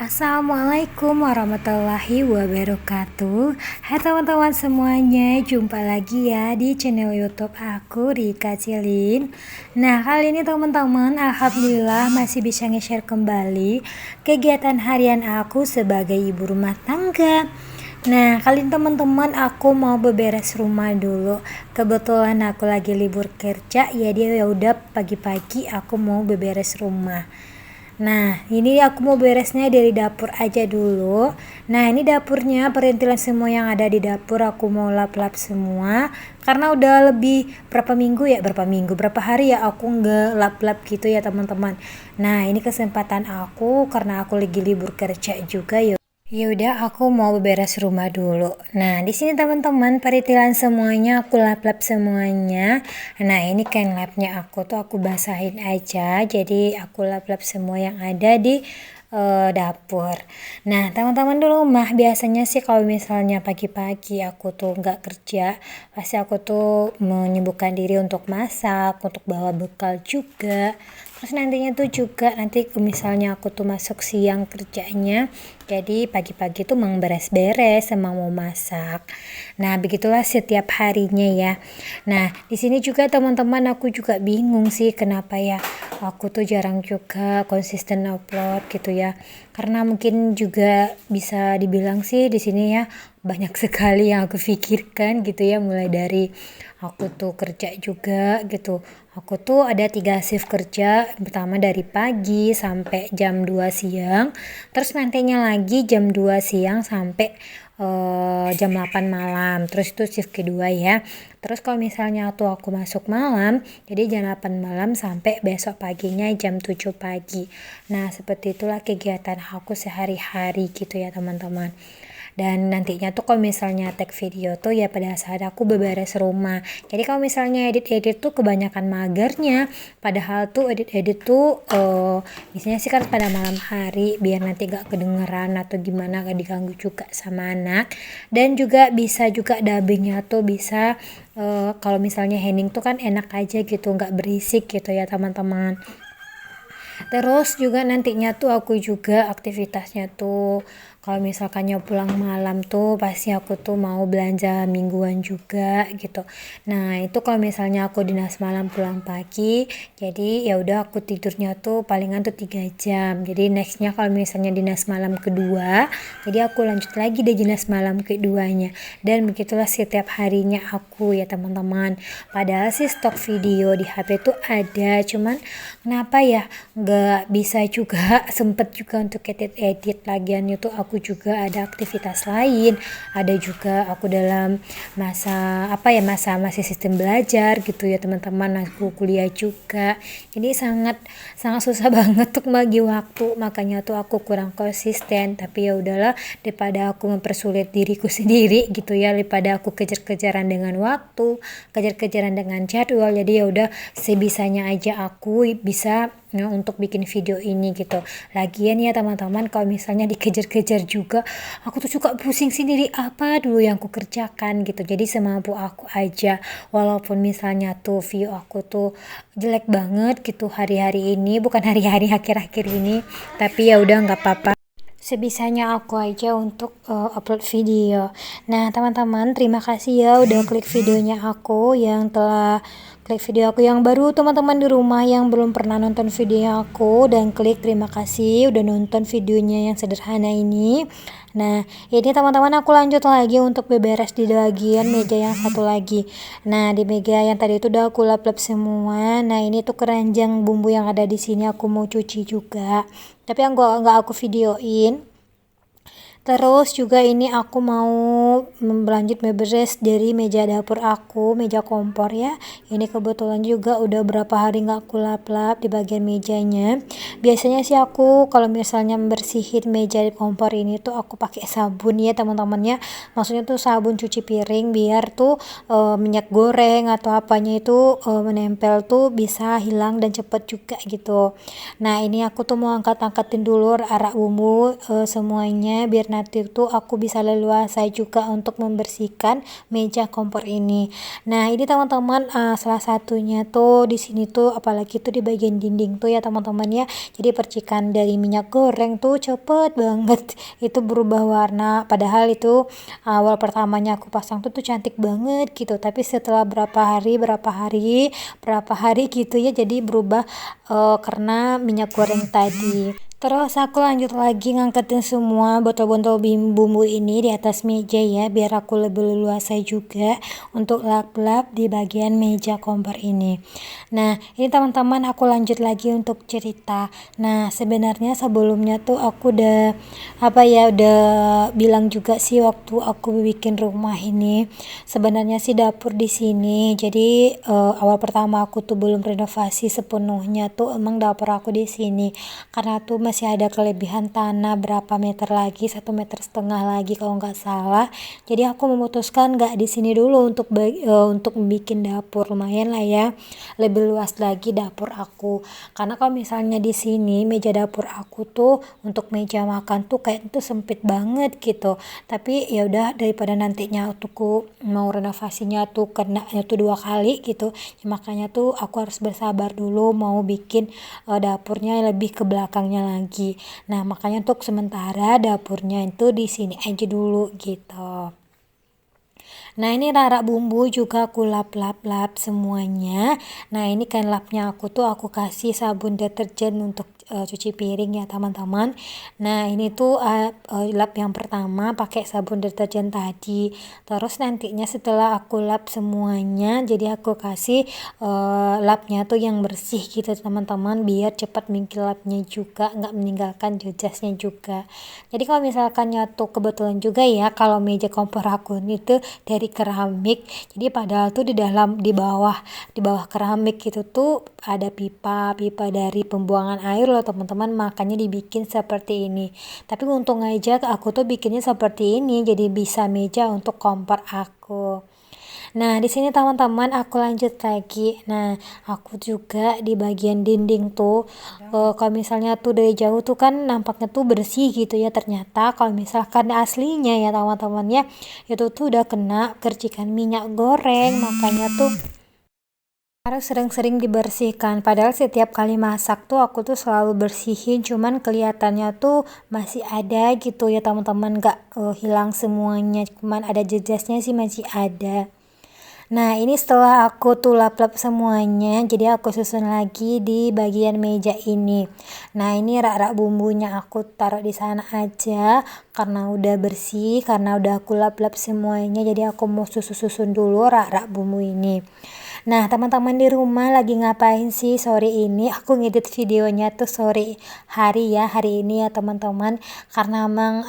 Assalamualaikum warahmatullahi wabarakatuh. Hai teman-teman semuanya, jumpa lagi ya di channel YouTube aku, Rika Cilin. Nah, kali ini teman-teman, alhamdulillah masih bisa nge-share kembali kegiatan harian aku sebagai ibu rumah tangga. Nah, kali ini teman-teman aku mau beberes rumah dulu. Kebetulan aku lagi libur kerja, ya udah pagi-pagi aku mau beberes rumah. Nah, ini aku mau beresnya dari dapur aja dulu. Nah, ini dapurnya, perintilan semua yang ada di dapur aku mau lap-lap semua. Karena udah lebih berapa hari ya aku nggak lap-lap gitu ya teman-teman. Nah, ini kesempatan aku karena aku lagi libur kerja juga ya. Ya udah aku mau beres rumah dulu. Nah, di sini teman-teman peritilan semuanya aku lap-lap semuanya. Nah, ini kain lapnya aku basahin aja. Jadi aku lap-lap semua yang ada di dapur. Nah, teman-teman di rumah biasanya sih kalau misalnya pagi-pagi aku tuh nggak kerja, pasti aku tuh menyibukkan diri untuk masak, untuk bawa bekal juga. Terus nantinya tuh juga nanti misalnya aku tuh masuk siang kerjanya, jadi pagi-pagi tuh emang beres-beres, emang mau masak. Nah, begitulah setiap harinya ya. Nah, di sini juga teman-teman aku juga bingung sih kenapa ya aku tuh jarang juga konsisten upload gitu ya. Karena mungkin juga bisa dibilang sih di sini ya banyak sekali yang aku pikirkan gitu ya, mulai dari aku tuh kerja juga gitu. Aku tuh ada 3 shift kerja, pertama dari pagi sampai jam 2 siang, terus nantinya lagi jam 2 siang sampai jam 8 malam, terus itu shift kedua ya. Terus kalau misalnya tuh aku masuk malam, jadi jam 8 malam sampai besok paginya jam 7 pagi. Nah, seperti itulah kegiatan aku sehari-hari gitu ya teman-teman. Dan nantinya tuh kalau misalnya tag video tuh ya pada saat aku beberes rumah. Jadi kalau misalnya edit-edit tuh kebanyakan magernya, padahal tuh edit-edit tuh biasanya sih kan pada malam hari biar nanti gak kedengeran atau gimana, gak diganggu juga sama anak. Dan juga bisa juga dubbingnya tuh bisa kalau misalnya hening tuh kan enak aja gitu, nggak berisik gitu ya teman-teman. Terus juga nantinya tuh aku juga aktivitasnya tuh kalau misalkannya pulang malam tuh pasti aku tuh mau belanja mingguan juga gitu. Nah, itu kalau misalnya aku dinas malam pulang pagi, jadi ya udah aku tidurnya tuh palingan tuh 3 jam. Jadi nextnya kalau misalnya dinas malam kedua, jadi aku lanjut lagi deh dinas malam keduanya. Dan begitulah setiap harinya aku ya teman-teman. Padahal sih stok video di HP tuh ada, cuman kenapa ya nggak bisa juga sempet juga untuk edit lagiannya tuh aku juga ada aktivitas lain, ada juga aku dalam masa masih sistem belajar gitu ya teman-teman, aku kuliah juga, jadi sangat sangat susah banget untuk bagi waktu, makanya tuh aku kurang konsisten. Tapi ya udahlah, daripada aku mempersulit diriku sendiri gitu ya, daripada aku kejar-kejaran dengan waktu, kejar-kejaran dengan jadwal, jadi ya udah sebisanya aja aku bisa untuk bikin video ini gitu. Lagian ya teman-teman, kalau misalnya dikejar-kejar juga aku tuh suka pusing sendiri apa dulu yang aku kerjakan gitu. Jadi semampu aku aja, walaupun misalnya tuh view aku tuh jelek banget gitu hari-hari ini, bukan hari-hari akhir-akhir ini, tapi ya udah nggak apa-apa, sebisanya aku aja untuk upload video. Nah teman-teman, terima kasih ya udah klik videonya aku, yang telah klik video aku yang baru, teman-teman di rumah yang belum pernah nonton video aku dan klik, terima kasih udah nonton videonya yang sederhana ini. Nah, ini teman-teman aku lanjut lagi untuk beberes di bagian meja yang satu lagi. Nah, di meja yang tadi itu udah aku lap-lap semua. Nah, ini tuh keranjang bumbu yang ada di sini aku mau cuci juga, tapi yang nggak aku videoin. Terus juga ini aku mau berlanjut beberes dari meja dapur aku, meja kompor ya. Ini kebetulan juga udah berapa hari nggak aku lap-lap di bagian mejanya. Biasanya sih aku kalau misalnya membersihin meja kompor ini tuh aku pakai sabun ya teman-teman ya. Maksudnya tuh sabun cuci piring biar tuh minyak goreng atau apanya itu menempel tuh bisa hilang dan cepet juga gitu. Nah, ini aku tuh mau angkat-angkatin dulu arak bumbu semuanya biar biar nanti tuh aku bisa leluasa juga untuk membersihkan meja kompor ini. Nah, ini teman-teman salah satunya tuh di sini tuh apalagi tuh di bagian dinding tuh ya teman-teman ya. Jadi percikan dari minyak goreng tuh cepet banget itu berubah warna. Padahal itu awal pertamanya aku pasang tuh cantik banget gitu. Tapi setelah berapa hari gitu ya jadi berubah karena minyak goreng tadi. Terus aku lanjut lagi ngangkatin semua botol-botol bumbu ini di atas meja ya biar aku lebih leluasa juga untuk lap-lap di bagian meja kompor ini. Nah, ini teman-teman aku lanjut lagi untuk cerita. Nah, sebenarnya sebelumnya tuh aku udah bilang juga sih waktu aku bikin rumah ini. Sebenarnya sih dapur di sini. Jadi awal pertama aku tuh belum renovasi sepenuhnya tuh emang dapur aku di sini. Karena tuh masih ada kelebihan tanah berapa meter lagi, 1,5 meter lagi kalau nggak salah. Jadi aku memutuskan nggak di sini dulu untuk bikin dapur, lumayan lah ya, lebih luas lagi dapur aku. Karena kalau misalnya di sini meja dapur aku tuh untuk meja makan tuh kayak itu sempit banget gitu. Tapi ya udah daripada nantinya aku mau renovasinya tuh kena tuh 2 kali gitu, ya makanya tuh aku harus bersabar dulu mau bikin dapurnya lebih ke belakangnya lagi. Nah, makanya untuk sementara dapurnya itu di sini aja dulu gitu. Nah, ini rara bumbu juga aku lap semuanya. Nah, ini kan lapnya aku tuh aku kasih sabun deterjen untuk cuci piring ya teman-teman. Nah, ini tuh lap yang pertama pakai sabun deterjen tadi. Terus nantinya setelah aku lap semuanya, jadi aku kasih lapnya tuh yang bersih gitu teman-teman biar cepat mengkilapnya juga, nggak meninggalkan jejasnya juga. Jadi kalau misalkan nyatu kebetulan juga ya kalau meja kompor aku itu dari keramik. Jadi padahal tuh di bawah keramik gitu tuh ada pipa dari pembuangan air loh teman-teman, makanya dibikin seperti ini. Tapi untung aja aku tuh bikinnya seperti ini jadi bisa meja untuk kompor aku. Nah, di sini teman-teman aku lanjut lagi. Nah, aku juga di bagian dinding tuh kalau misalnya tuh dari jauh tuh kan nampaknya tuh bersih gitu ya. Ternyata kalau misalkan aslinya ya teman-teman ya, itu tuh udah kena kercikan minyak goreng. Makanya tuh harus sering-sering dibersihkan. Padahal setiap kali masak tuh aku tuh selalu bersihin, cuman kelihatannya tuh masih ada gitu ya teman-teman, gak hilang semuanya, cuman ada jejasnya sih masih ada. Nah, ini setelah aku tuh lap-lap semuanya, jadi aku susun lagi di bagian meja ini. Nah, ini rak-rak bumbunya aku taruh di sana aja karena udah bersih, karena udah aku lap-lap semuanya. Jadi aku mau susun dulu rak-rak bumbu ini. Nah, teman-teman di rumah lagi ngapain sih sore ini? Aku ngedit videonya tuh sore hari ini ya teman-teman. Karena emang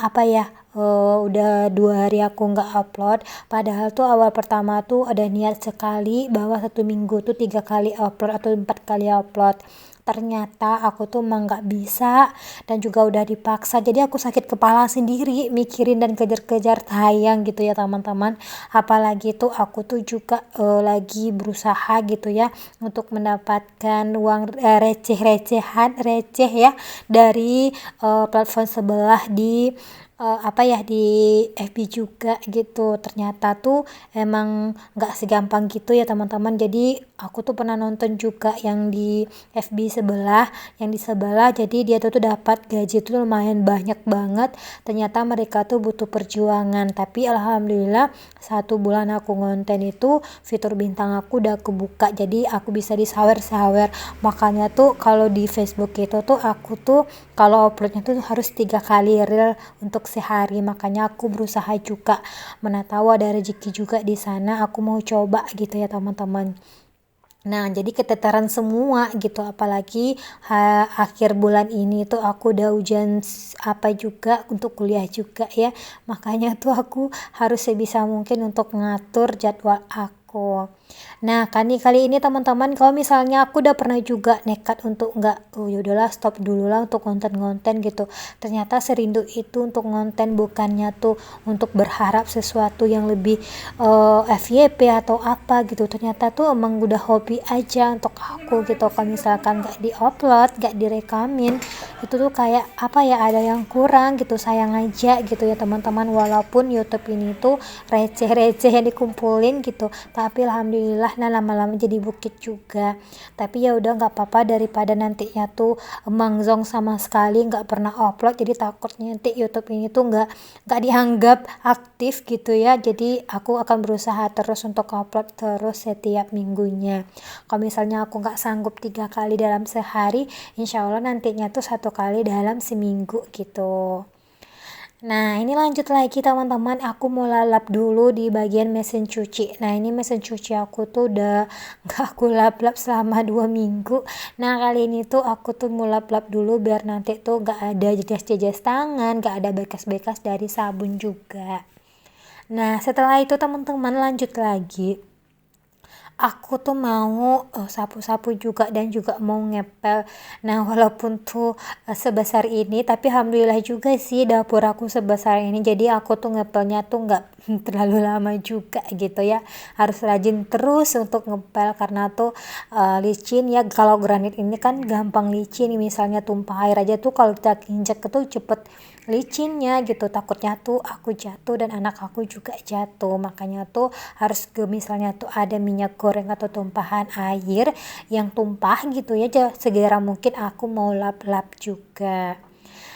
udah 2 hari aku nggak upload. Padahal tuh awal pertama tuh ada niat sekali bahwa 1 minggu tuh 3 kali upload atau 4 kali upload. Ternyata aku tuh emang nggak bisa dan juga udah dipaksa, jadi aku sakit kepala sendiri mikirin dan kejar-kejar tayang gitu ya teman-teman. Apalagi tuh aku tuh juga lagi berusaha gitu ya untuk mendapatkan uang receh ya dari platform sebelah di di FB juga gitu. Ternyata tuh emang nggak segampang gitu ya teman-teman. Jadi aku tuh pernah nonton juga yang di FB sebelah, jadi dia tuh dapat gaji tuh lumayan banyak banget. Ternyata mereka tuh butuh perjuangan, tapi alhamdulillah 1 bulan aku ngonten itu fitur bintang aku udah kebuka, jadi aku bisa disawer-sawer. Makanya tuh kalau di Facebook itu tuh aku tuh kalau uploadnya tuh harus 3 kali reel untuk sehari. Makanya aku berusaha juga, mana tahu ada rezeki juga di sana, aku mau coba gitu ya teman-teman. Nah, jadi keteteran semua gitu, apalagi akhir bulan ini tuh aku udah ujian juga untuk kuliah juga ya. Makanya tuh aku harus sebisa mungkin untuk ngatur jadwal aku aku. Nah, kali ini teman-teman, kalau misalnya aku udah pernah juga nekat untuk nggak, oh yaudahlah stop dulu lah untuk konten-konten gitu. Ternyata serindu itu untuk konten, bukannya tuh untuk berharap sesuatu yang lebih FYP atau apa gitu. Ternyata tuh emang udah hobi aja untuk aku gitu. Kalau misalkan nggak diupload, nggak direkamin, itu tuh kayak apa ya, ada yang kurang gitu, sayang aja gitu ya teman-teman. Walaupun YouTube ini tuh receh-receh yang dikumpulin gitu, tapi alhamdulillah nah lama-lama jadi bukit juga. Tapi ya udah nggak apa-apa, daripada nantinya tuh mangzong sama sekali nggak pernah upload, jadi takutnya nanti YouTube ini tuh nggak dianggap aktif gitu ya. Jadi aku akan berusaha terus untuk upload terus setiap minggunya. Kalau misalnya aku nggak sanggup 3 kali dalam sehari, insya Allah nantinya tuh 1 kali dalam seminggu gitu. Nah, ini lanjut lagi teman-teman, aku mau lalap dulu di bagian mesin cuci. Nah, ini mesin cuci aku tuh udah gak aku lap-lap selama 2 minggu. Nah, kali ini tuh aku tuh mau lap-lap dulu biar nanti tuh gak ada jejas-jejas tangan, gak ada bekas-bekas dari sabun juga. Nah, setelah itu teman-teman lanjut lagi. Aku tuh mau sapu-sapu juga dan juga mau ngepel. Nah, walaupun tuh sebesar ini, tapi alhamdulillah juga sih dapur aku sebesar ini. Jadi aku tuh ngepelnya tuh nggak terlalu lama juga gitu ya. Harus rajin terus untuk ngepel karena tuh licin ya. Kalau granit ini kan gampang licin. Misalnya tumpah air aja tuh kalau kita injek tuh cepet licinnya gitu. Takutnya tuh aku jatuh dan anak aku juga jatuh. Makanya tuh harus misalnya tuh ada minyak goreng atau tumpahan air yang tumpah gitu ya, segera mungkin aku mau lap-lap juga.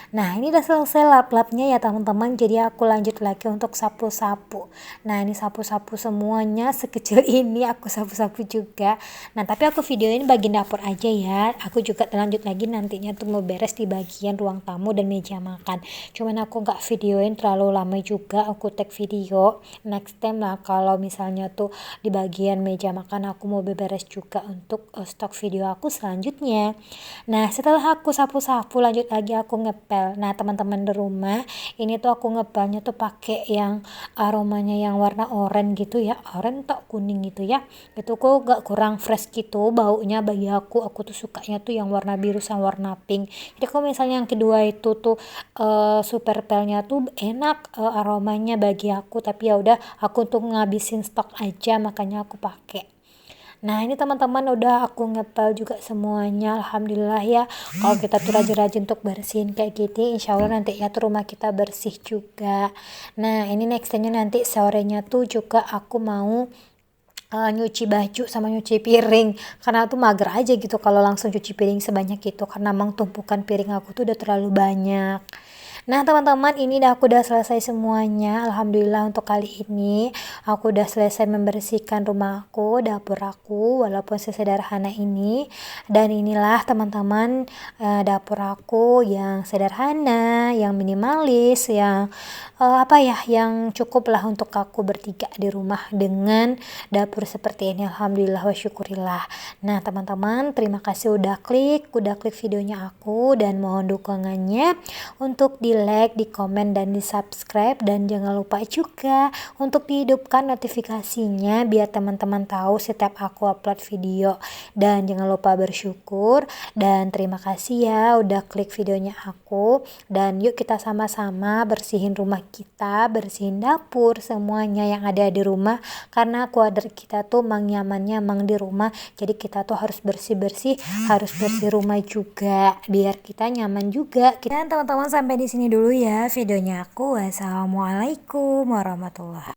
Nah, ini udah selesai lap-lapnya ya teman-teman, jadi aku lanjut lagi untuk sapu-sapu. Nah, ini sapu-sapu semuanya sekecil ini aku sapu-sapu juga. Nah, tapi aku videoin bagian dapur aja ya. Aku juga lanjut lagi nantinya tuh mau beres di bagian ruang tamu dan meja makan. Cuman aku nggak videoin terlalu lama juga, aku tag video next time lah kalau misalnya tuh di bagian meja makan aku mau beres juga untuk stok video aku selanjutnya. Nah, setelah aku sapu-sapu lanjut lagi aku ngepel. Nah, teman-teman di rumah, ini tuh aku ngepelnya tuh pakai yang aromanya yang warna oranye gitu ya, oranye tak kuning gitu ya. Itu kok gak kurang fresh gitu baunya bagi aku tuh sukanya tuh yang warna biru sama warna pink. Jadi kalau misalnya yang kedua itu tuh super pelnya tuh enak aromanya bagi aku, tapi ya udah aku tuh ngabisin stok aja makanya aku pakai. Nah, ini teman-teman udah aku ngepel juga semuanya, alhamdulillah ya. Kalau kita tuh rajin-rajin untuk bersihin kayak gini, insya Allah nanti ya tuh rumah kita bersih juga. Nah, ini nextnya nanti sorenya tuh juga aku mau nyuci baju sama nyuci piring, karena tuh mager aja gitu kalau langsung cuci piring sebanyak itu, karena emang tumpukan piring aku tuh udah terlalu banyak. Nah teman-teman, ini aku udah selesai semuanya, alhamdulillah untuk kali ini aku udah selesai membersihkan rumah aku, dapur aku, walaupun sesederhana ini. Dan inilah teman-teman dapur aku yang sederhana, yang minimalis, yang yang cukup lah untuk aku bertiga di rumah dengan dapur seperti ini, alhamdulillah wa syukurillah. Nah teman-teman, terima kasih udah klik videonya aku, dan mohon dukungannya untuk di like, di komen, dan di subscribe, dan jangan lupa juga untuk dihidupkan notifikasinya biar teman-teman tahu setiap aku upload video. Dan jangan lupa bersyukur dan terima kasih ya udah klik videonya aku, dan yuk kita sama-sama bersihin rumah kita, bersihin dapur, semuanya yang ada di rumah, karena kuadrat kita tuh mang nyamannya mang di rumah, jadi kita tuh harus bersih-bersih, harus bersih rumah juga biar kita nyaman juga. Dan teman-teman, sampai di sini dulu ya videonya aku. Wassalamualaikum warahmatullahi